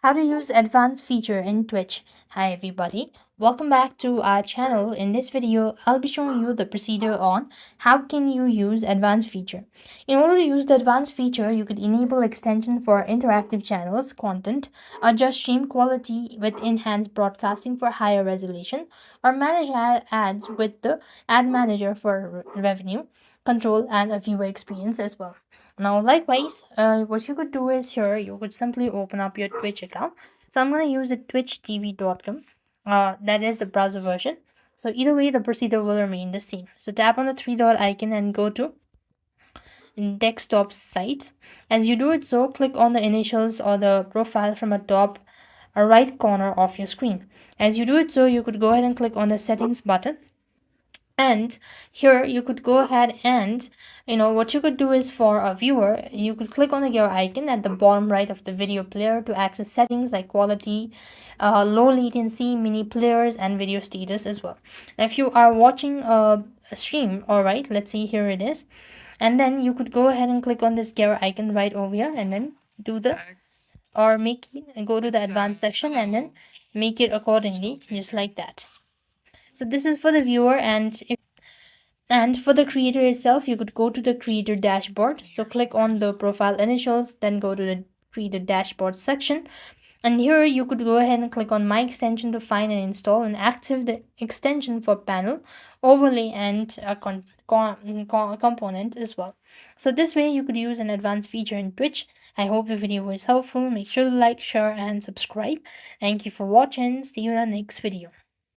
How to use advanced feature in Twitch. Hi everybody, welcome back to our channel. In this video, I'll be showing you the procedure on how can you use advanced feature. In order to use the advanced feature, you could enable extension for interactive channels, content, adjust stream quality with enhanced broadcasting for higher resolution, or manage ads with the ad manager for revenue, control, and a viewer experience as well. Now, likewise, what you could do is here you could simply open up your Twitch account. So I'm going to use the twitchtv.com. That is the browser version. So either way, the procedure will remain the same. So tap on the three dot icon and go to desktop site. As you do it, so click on the initials or the profile from the top right corner of your screen. As you do it, so you could go ahead and click on the settings button, and here you could go ahead and what you could do is for a viewer you could click on the gear icon at the bottom right of the video player to access settings like quality, low latency, mini players, and video status as well. Now, if you are watching a stream, all right, let's see, here it is, and then you could go ahead and click on this gear icon right over here and then do the or make it, go to the advanced section and then make it accordingly just like that. So this is for the viewer, and for the creator itself, you could go to the creator dashboard. So click on the profile initials, then go to the creator dashboard section. And here you could go ahead and click on my extension to find and install and active the extension for panel, overlay, and a component as well. So this way you could use an advanced feature in Twitch. I hope the video was helpful. Make sure to like, share, and subscribe. Thank you for watching. See you in the next video.